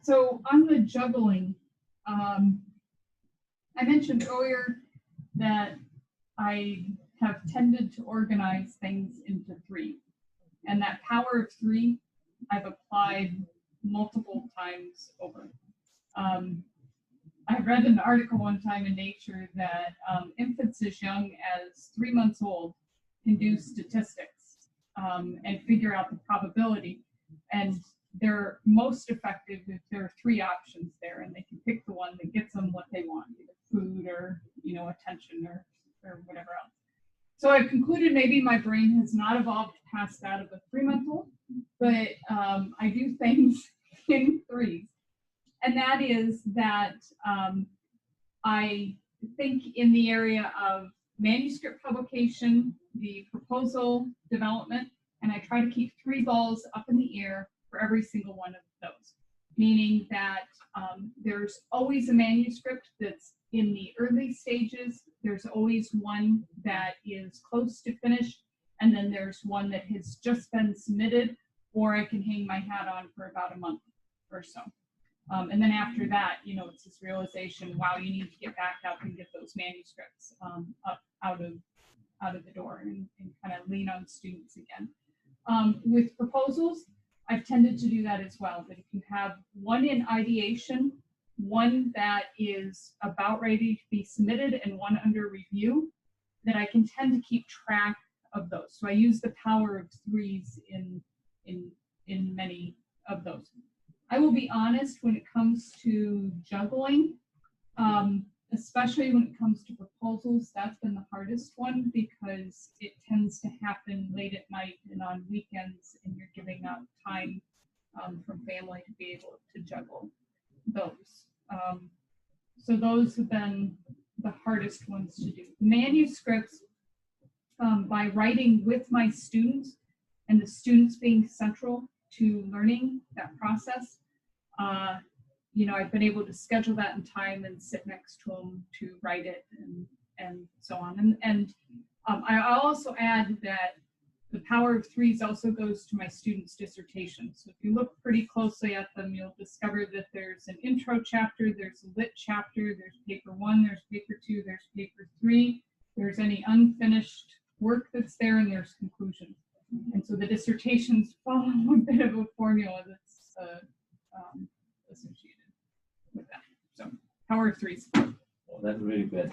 So on the juggling, I mentioned earlier that I have tended to organize things into three. And that power of three, I've applied multiple times over. I read an article one time in Nature that infants as young as 3 months old can do statistics and figure out the probability. And they're most effective if there are three options there, and they can pick the one that gets them what they want, either food or attention or whatever else. So I've concluded maybe my brain has not evolved past that of a 3-month-old, but I do things in threes. And that is that I think in the area of manuscript publication, the proposal development, and I try to keep 3 balls up in the air for every single one of those, meaning that there's always a manuscript that's in the early stages. There's always one that is close to finished, and then there's one that has just been submitted, or I can hang my hat on for about a month or so. And then after that, it's this realization, wow, you need to get back up and get those manuscripts up out of the door and kind of lean on students again. With proposals, I've tended to do that as well, that if you have one in ideation, one that is about ready to be submitted, and one under review, that I can tend to keep track of those. So I use the power of threes in many of those. I will be honest, when it comes to juggling, especially when it comes to proposals, that's been the hardest one, because it tends to happen late at night and on weekends, and you're giving up time from family to be able to juggle those. So those have been the hardest ones to do. Manuscripts, by writing with my students, and the students being central to learning that process, I've been able to schedule that in time and sit next to them to write it and so on. And I'll also add that the power of threes also goes to my students' dissertations. So if you look pretty closely at them, you'll discover that there's an intro chapter, there's a lit chapter, there's paper 1, there's paper 2, there's paper 3, there's any unfinished work that's there, and there's conclusions. And so the dissertations follow a bit of a formula that's associated with that. So power of threes. Well, that's really good.